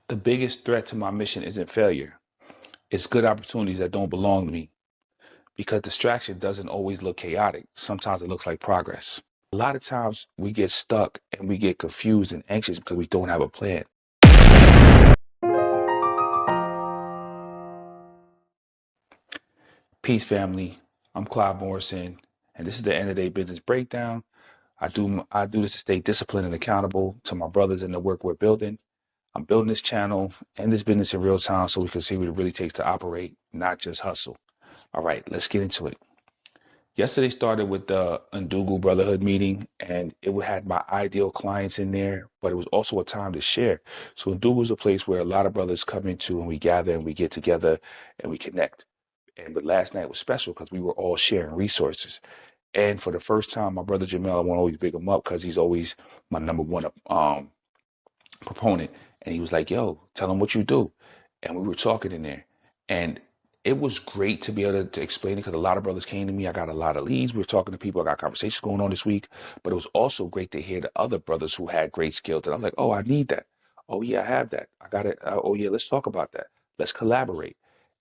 The biggest threat to my mission isn't failure. It's good opportunities that don't belong to me, because distraction doesn't always look chaotic. Sometimes it looks like progress. A lot of times we get stuck and we get confused and anxious because we don't have a plan. Peace, family. I'm Clive Morrison, and this is the end of day business breakdown. I do this to stay disciplined and accountable to my brothers in the work we're building. I'm building this channel and this business in real time so we can see what it really takes to operate, not just hustle. All right, let's get into it. Yesterday started with the Brotherhood meeting, and it had my ideal clients in there, but it was also a time to share. So Ndugu is a place where a lot of brothers come into and we gather and we get together and we connect. But last night was special because we were all sharing resources. And for the first time, my brother Jamel, I want to always big him up because he's always my number one proponent. And he was like, yo, tell him what you do. And we were talking in there. And it was great to be able to explain it because a lot of brothers came to me. I got a lot of leads. We were talking to people. I got conversations going on this week. But it was also great to hear the other brothers who had great skills. And I was like, oh, I need that. Oh, yeah, I have that. I got it. Oh, yeah, let's talk about that. Let's collaborate.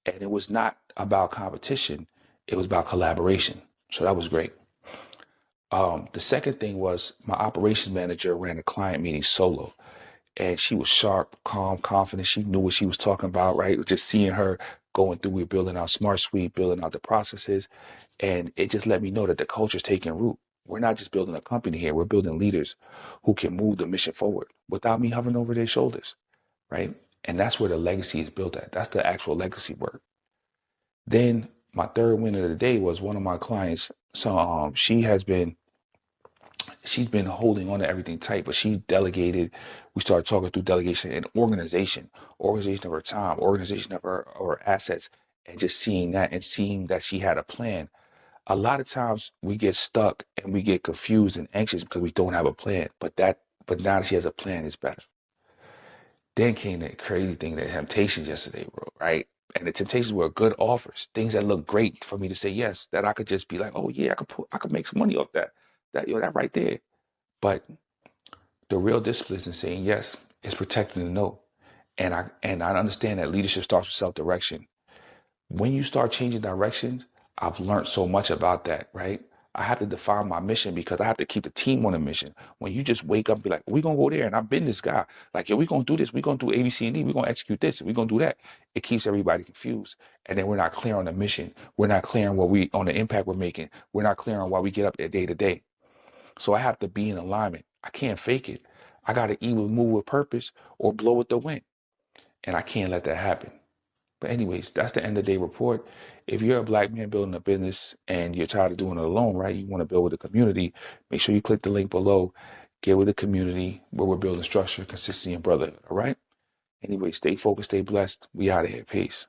And it was not about competition. It was about collaboration. So that was great. The second thing was my operations manager ran a client meeting solo, and she was sharp, calm, confident. She knew what she was talking about, right? Just seeing her going through, we're building our smart suite, building out the processes, and it just let me know that the culture is taking root. We're not just building a company here, we're building leaders who can move the mission forward without me hovering over their shoulders, right? And that's where the legacy is built at. That's the actual legacy work. Then my third win of the day was one of my clients. So she's been holding on to everything tight, but she delegated. We started talking through delegation and organization of her time, organization of her assets, and just seeing that and seeing that she had a plan. A lot of times we get stuck and we get confused and anxious because we don't have a plan. But now that she has a plan, it's better. Then came the crazy thing, the temptations yesterday, bro, right? And the temptations were good offers, things that look great for me to say yes, that I could just be like, oh yeah, I could make some money off that. That right there. But the real discipline is in saying yes, is protecting the no. And I understand that leadership starts with self-direction. When you start changing directions, I've learned so much about that, right? I have to define my mission because I have to keep the team on a mission. When you just wake up and be like, we're gonna go there, and I've been this guy, like, yo, we're gonna do this, we're gonna do A, B, C, and D, we're gonna execute this, we're gonna do that. It keeps everybody confused. And then we're not clear on the mission. We're not clear on on the impact we're making. We're not clear on why we get up there day to day. So I have to be in alignment. I can't fake it. I got to either move with purpose or blow with the wind. And I can't let that happen. But anyways, that's the end of the day report. If you're a black man building a business and you're tired of doing it alone, right? You want to build with a community, make sure you click the link below. Get with the community where we're building structure, consistency, and brotherhood. All right? Anyway, stay focused, stay blessed. We out of here. Peace.